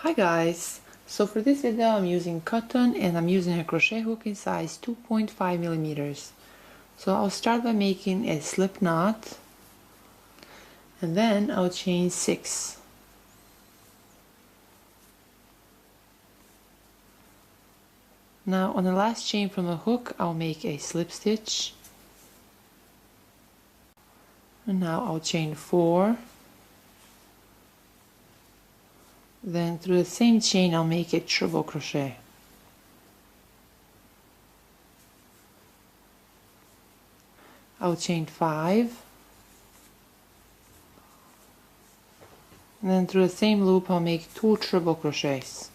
Hi guys, so for this video I'm using cotton and I'm using a crochet hook in size 2.5 millimeters. So I'll start by making a slip knot and then I'll chain 6. Now on the last chain from the hook I'll make a slip stitch, and now I'll chain 4. Then through the same chain I'll make a triple crochet. I'll chain 5, and then through the same loop I'll make 2 triple crochets.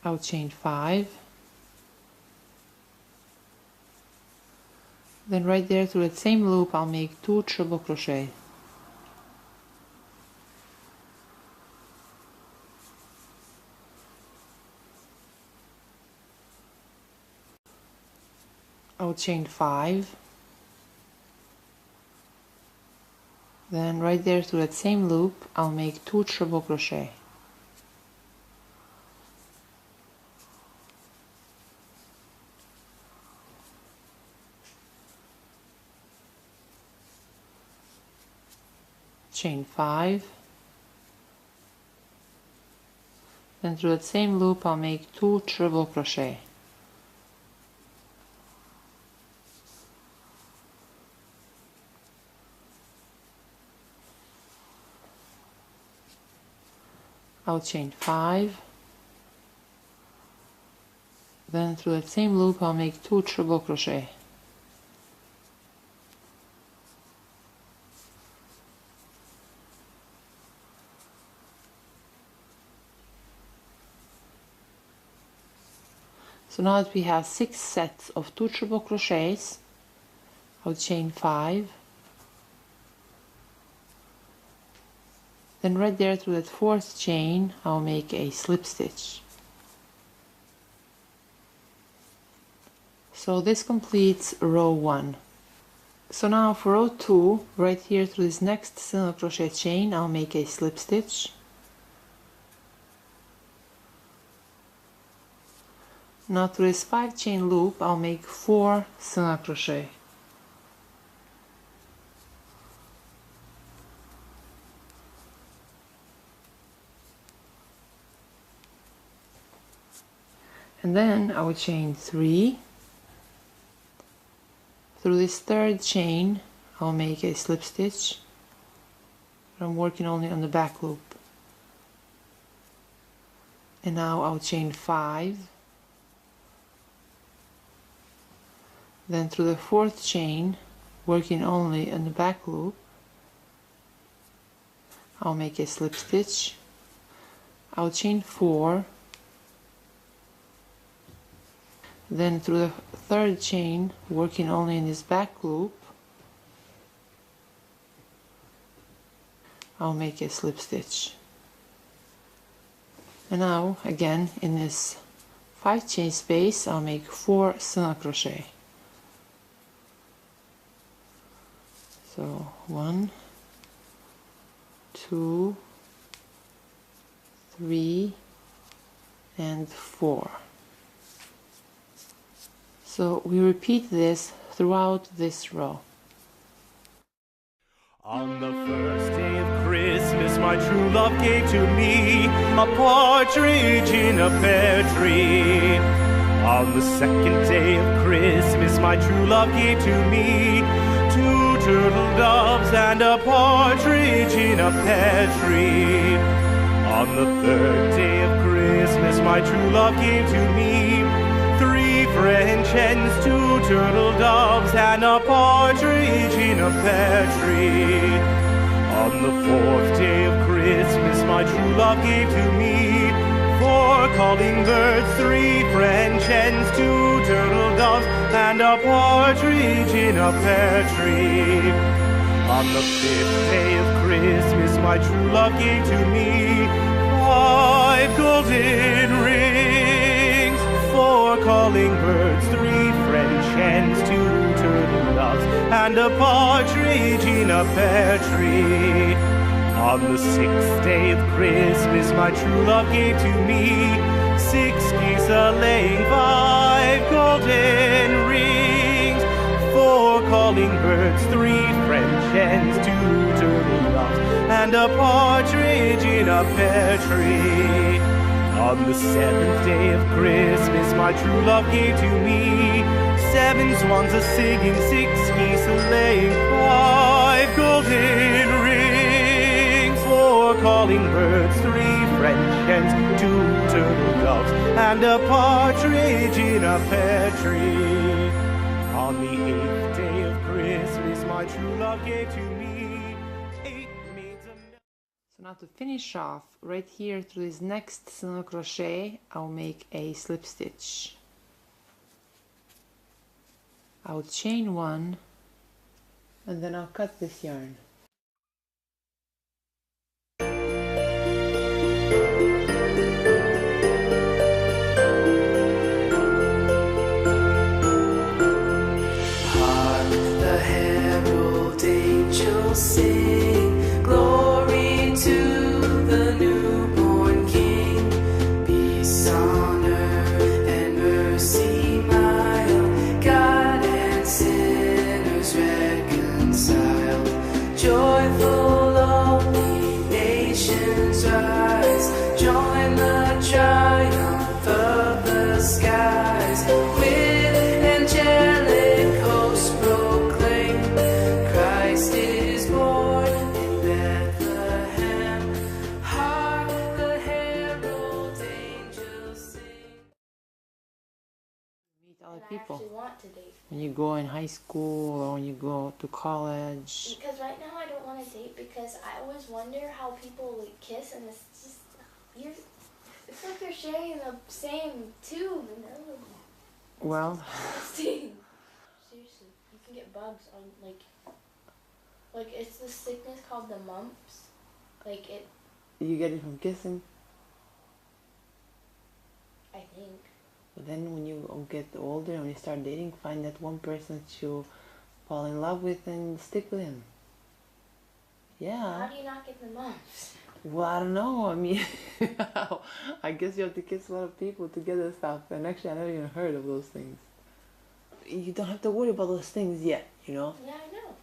I'll chain 5, then right there through the same loop I'll make 2 triple crochet. I'll chain 5, then right there through that same loop I'll make 2 triple crochet. Chain 5, then through that same loop I'll make 2 triple crochet. I'll chain 5, then through that same loop I'll make 2 triple crochet. So now that we have 6 sets of 2 triple crochets, I'll chain 5, then right there through that 4th chain I'll make a slip stitch. So this completes row 1. So now for row 2, right here through this next single crochet chain I'll make a slip stitch. Now through this 5 chain loop I'll make 4 single crochet. And then I will chain 3. Through this 3rd chain I'll make a slip stitch, but I'm working only on the back loop. And now I'll chain 5. Then through the 4th chain, working only on the back loop, I'll make a slip stitch. I'll chain 4. Then through the 3rd chain, working only in this back loop, I'll make a slip stitch. And now again in this 5 chain space I'll make 4 single crochet. So 1, 2, 3, and 4. So we repeat this throughout this row. On the first day of Christmas, my true love gave to me a partridge in a pear tree. On the second day of Christmas, my true love gave to me 2 turtle doves and a partridge in a pear tree. On the 3rd day of Christmas, my true love gave to me 3 French hens, 2 turtle doves, and a partridge in a pear tree. On the 4th day of Christmas, my true love gave to me 4 calling birds, 3 French hens, 2 turtle doves, and a partridge in a pear tree. On the 5th day of Christmas, my true love gave to me 5 golden rings. 4 calling birds, 3 French hens, 2 turtle doves, and a partridge in a pear tree. On the 6th day of Christmas, my true love gave to me 6 geese a-laying, 5 golden rings, 4 calling birds, 3 French hens, 2 turtle doves, and a partridge in a pear tree. On the 7th day of Christmas, my true love gave to me 7 swans a-singing, 6 geese a-laying, 5 golden rings, 4 calling birds, 3 French hens, 2 turtle doves, and a partridge in a pear tree. On the 8th day of Christmas, my true love gave to me 8 maids of milk. So now to finish off, right here through this next single crochet, I'll make a slip stitch. I'll chain 1, and then I'll cut this yarn. Sing glory to the newborn King. Peace on earth and mercy mild, God and sinners reconciled. Joyful all ye nations rise, join the triumph of the skies. With angelic hosts proclaim, Christ is born in Bethlehem. Hark the herald angels sing. Meet other I people actually want to date. when you go in high school or when you go to college. Because right now I don't want to date because I always wonder how people like kiss and it's just it's like they're sharing the same tube, you know? Well, Disgusting. Seriously, you can get bugs on like it's this sickness called the mumps. Like it, you get it from kissing. I think. But then when you get older and when you start dating, find that one person that you fall in love with and stick with him. How Yeah. do you not get the mumps? Well, I don't know. I mean, I guess you have to kiss a lot of people to get this stuff. And actually, I never even heard of those things. You don't have to worry about those things yet, you know? Yeah, I know.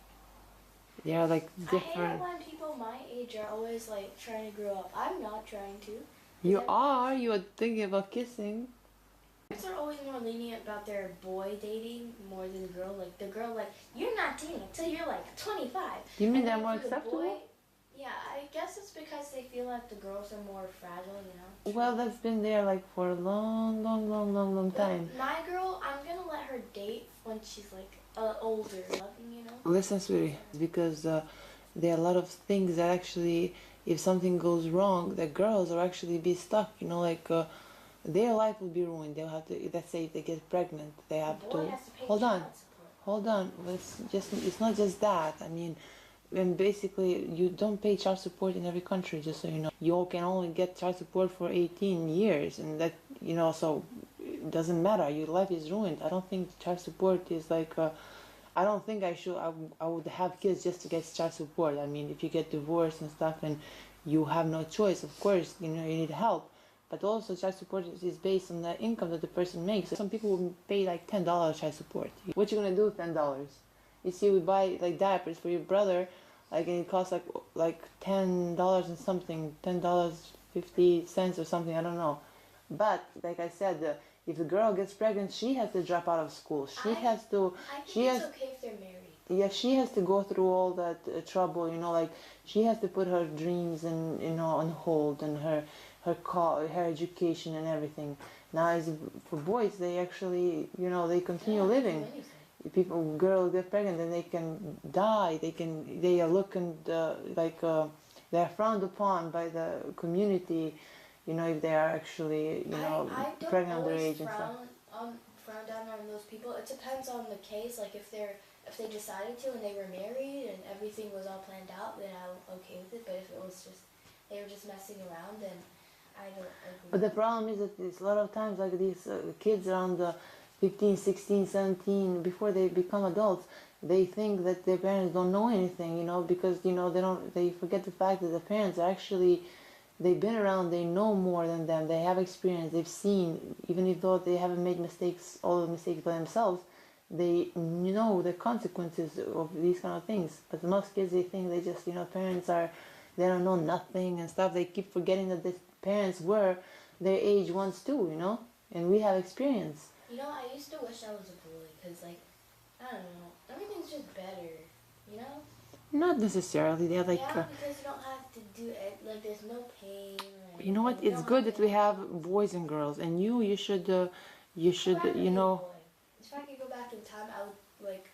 They are like I hate different. it when people my age are always like trying to grow up. I'm not trying to. You are thinking about kissing. Boys are always more lenient about their boy dating more than girl. Like the girl, like you're not dating until you're like 25. You mean And they're then more for the acceptable? boy, yeah, I guess it's because they feel like the girls are more fragile, you know. Well, that's been there like for a long But time. my girl, I'm gonna let her date when she's like older, loving, you know. Listen, sweetie, because there are a lot of things that actually, if something goes wrong, the girls will actually be stuck. You know, like their life will be ruined. They'll have to. Let's say if they get pregnant, they have The boy to. has to pay Hold on, child support. hold on. Well, it's not just that. I mean, and basically, you don't pay child support in every country. Just so you know, you can only get child support for 18 years, and that so it doesn't matter. Your life is ruined. I don't think child support is like. I don't think I would have kids just to get child support. I mean, if you get divorced and stuff and you have no choice, of course, you need help. But also child support is based on the income that the person makes. Some people will pay like $10 child support. What you gonna do with $10? You see, we buy like diapers for your brother, and it costs like $10 and something, $10.50 or something, I don't know. But like I said, if the girl gets pregnant, she has to drop out of school. She has to. I think She has. it's okay if they're married. Yeah, she has to go through all that trouble. Like she has to put her dreams and on hold and her education and everything. Now, as for boys, they actually they continue living. Girls get pregnant and they can die. They are looking they are frowned upon by the community. If they are actually I don't pregnant always underage and stuff. frown down on those people. It depends on the case. Like if they decided to and they were married and everything was all planned out, then I'm okay with it. But if it was just they were just messing around, then I don't agree. But the problem is that it's a lot of times like these kids around 15, 16, 17, before they become adults, they think that their parents don't know anything, you know, because, you know, they forget the fact that the parents are actually, they've been around, they know more than them, they have experience, they've seen, even if though they haven't made mistakes, all the mistakes by themselves, they know the consequences of these kind of things. But most kids, they think they just, you know, parents are, they don't know nothing and stuff. They keep forgetting that the parents were their age once too, you know, and we have experience. You know, I used to wish I was a boy, because, like, I don't know, everything's just better, you know? Not necessarily. They're like, yeah, because you don't have to do it, like, there's no pain or you know what? anything. It's good that we have boys and girls, and you should, you know. If I could go back in time, I would, like,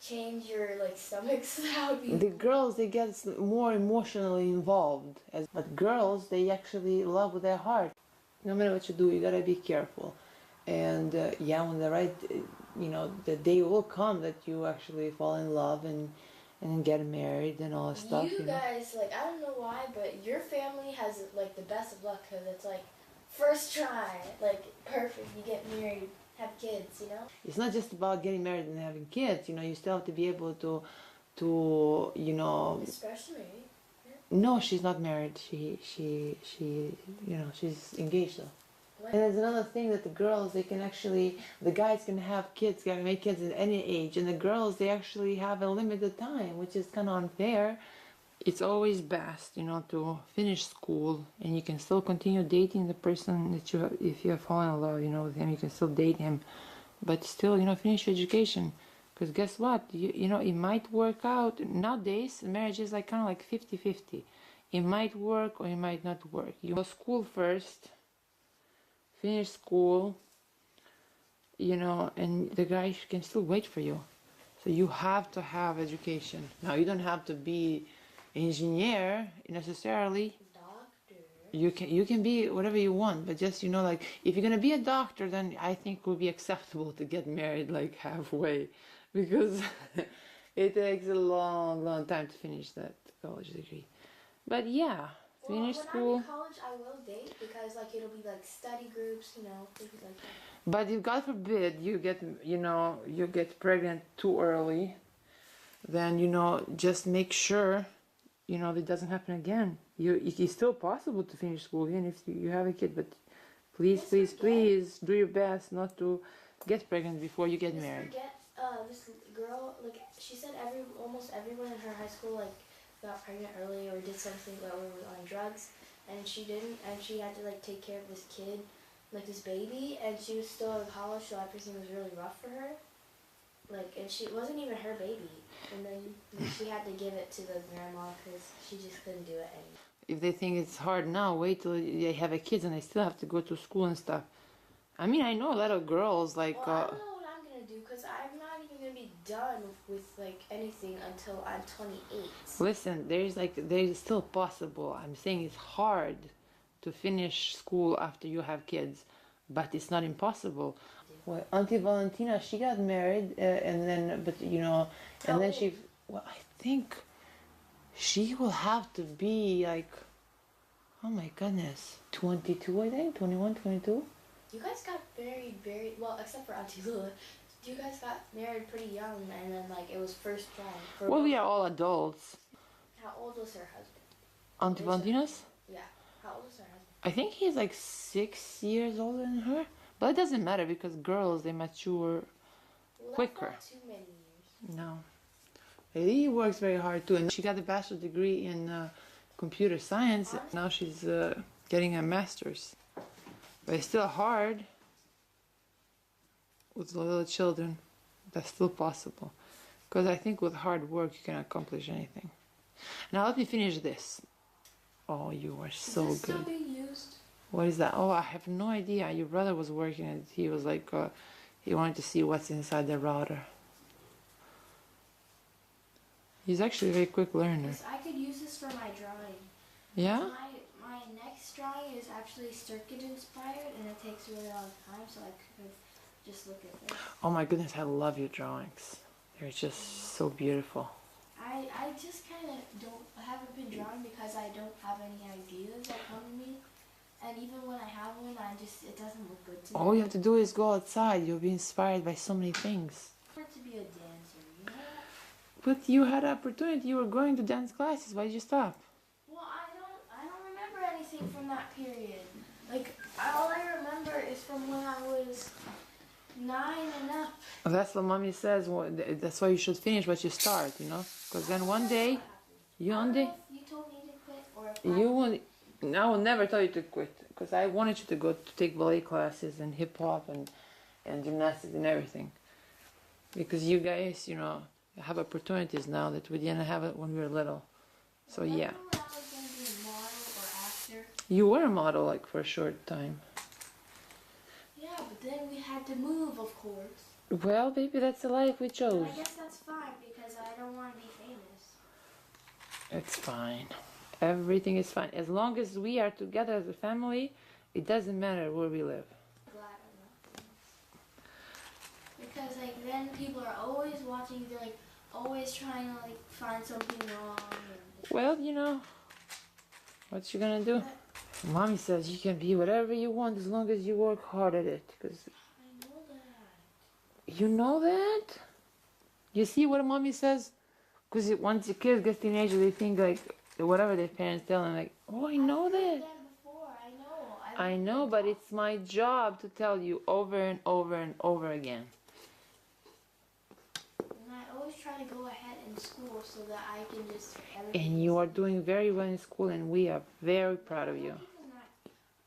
change your, like, stomachs. That would be The girls, they get more emotionally involved, but girls, they actually love with their heart. No matter what you do, you gotta be careful. And yeah, when the right, you know, the day will come that you actually fall in love and get married and all that stuff. You guys, like, I don't know why, but your family has, like, the best of luck, because it's, like, first try, like, perfect, you get married, have kids, you know? It's not just about getting married and having kids, you know, you still have to be able to you know. Especially. No, she's not married. She, you know, she's engaged though. What? And there's another thing that the girls, they can actually, the guys can have kids, can make kids at any age, and the girls, they actually have a limited time, which is kind of unfair. It's always best, you know, to finish school, and you can still continue dating the person that you have, if you have fallen in love, you know, with him, you can still date him, but still, you know, finish your education. Because guess what? You know, it might work out. Nowadays, marriage is like kind of like 50-50. It might work or it might not work. You go to school first, finish school, you know, and the guy can still wait for you. So you have to have education. Now, you don't have to be an engineer necessarily. Doctor. You can be whatever you want, but just, you know, like, if you're gonna be a doctor, then I think it would be acceptable to get married like halfway, because it takes a long time to finish that college degree. But yeah, finish school. When I'm in college, I will date, because, like, it'll be, like, study groups, you know, things like that. But if God forbid you get, you know, you get pregnant too early, then, you know, just make sure, you know, it doesn't happen again. It's still possible to finish school even if you have a kid, but please do your best not to get pregnant before you get married. Forget this girl, like, she said almost everyone in her high school, like, got pregnant early or did something that was on drugs, and she didn't, and she had to, like, take care of this kid, like, this baby, and she was still in college, so everything was really rough for her. Like, and it wasn't even her baby, and then she had to give it to the grandma because she just couldn't do it anymore. If they think it's hard now, wait till they have a kids and they still have to go to school and stuff. I mean, I know a lot of girls, like... Well, I don't know what I'm going to do, because I'm not even going to be done with, like, anything until I'm 28. Listen, there's still possible. I'm saying it's hard to finish school after you have kids, but it's not impossible. Well, Auntie Valentina, she got married, and then, but, you know, and then she... Well, I think she will have to be, like, oh my goodness, 22, I think? 21, 22? You guys got married very, well, except for Auntie Lula, you guys got married pretty young, and then, like, it was first try. Well, we are all adults. How old was her husband? Auntie Valentina's? Yeah. How old was her husband? I think he's like 6 years older than her. But it doesn't matter, because girls, they mature quicker. That's not too many years. No. He works very hard too. And she got a bachelor's degree in computer science. Now she's getting a master's. But it's still hard with little children. That's still possible. Because I think with hard work you can accomplish anything. Now let me finish this. Oh, you are so Is this good. still being used? What is that? Oh, I have no idea. Your brother was working and he was like, he wanted to see what's inside the router. He's actually a very quick learner. I could use this for my drawing. Yeah? My next drawing is actually circuit inspired, and it takes a really long time, so I could just look at this. Oh my goodness, I love your drawings. They're just so beautiful. I just kind of haven't been drawing because I don't have any ideas that come to me. And even when I have one, it doesn't look good to me. All you have to do is go outside. You'll be inspired by so many things. I wanted to be a dancer, you know? But you had opportunity. You were going to dance classes. Why did you stop? Well, I don't remember anything from that period. Like, all I remember is from when I was 9 and up. That's what mommy says. That's why you should finish what you start, you know? Because then one day, I don't know if you told me to quit or if I I will never tell you to quit. Because I wanted you to go to take ballet classes and hip hop and gymnastics and everything. Because you guys, you know, have opportunities now that we didn't have it when we were little. So yeah. Remember when I was going to be a model or actor? You were a model like for a short time. Yeah, but then we had to move, of course. Well, baby, that's the life we And chose. I guess that's fine because I don't want to be famous. It's fine. Everything is fine. As long as we are together as a family, it doesn't matter where we live. Glad I'm not famous. Because like then people are always watching, they're like always trying to like find something wrong. And Well, you know, what you gonna do? Mommy says you can be whatever you want as long as you work hard at it. Cause I know that. you know that? You see what mommy says? Because once the kids get teenager, they think like whatever their parents tell them, like, oh, I know I've that. heard that before. I know. I know, but it's my job to tell you over and over and over again. And I always try to go ahead in school so that I can just. And you are doing very well in school, and we are very proud of you.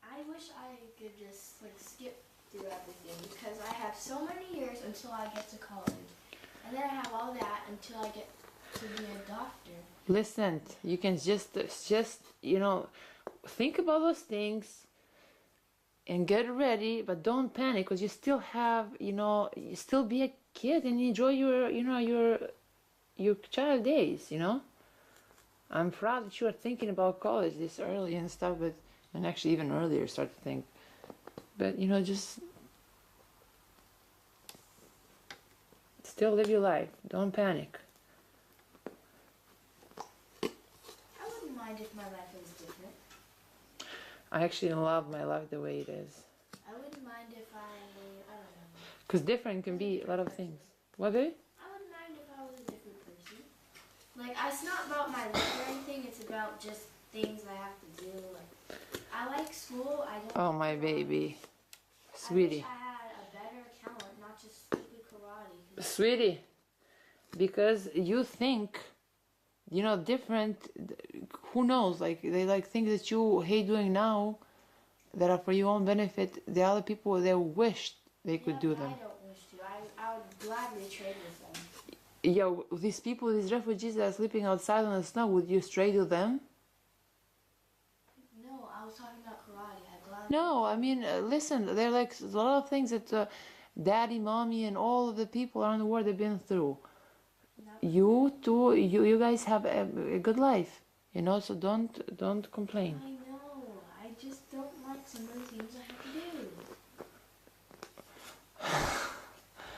I wish I could just like skip through everything because I have so many years until I get to college, and then I have all that until I get to be a doctor. Listen, you can just you know, think about those things and get ready, but don't panic because you still have, you know, you still be a kid and enjoy your, you know, your child days, you know. I'm proud that you are thinking about college this early and stuff, but and actually even earlier start to think. But you know, just still live your life. Don't panic. I wouldn't mind if my life was different. I actually love my life the way it is. I wouldn't mind if I don't know. Because different can be a lot of things. What, babe? I wouldn't mind if I was a different person. Like, it's not about my life or anything, it's about just things I have to do. Like, I like school, I don't. Oh, my baby. I Sweetie. wish I had a better talent, not just stupid karate. Sweetie. Because you think, you know, different, who knows, like, they like things that you hate doing now that are for your own benefit. The other people, they wished they could do them. I don't wish to. I would gladly trade with them. Yo, these people, these refugees that are sleeping outside on the snow, would you trade with them? No, I was talking about karate. I gladly. No, I mean, listen, there are like a lot of things that daddy, mommy, and all of the people around the world have been through. No. You too, you guys have a good life, you know, so don't complain. I know. I just don't like some of the things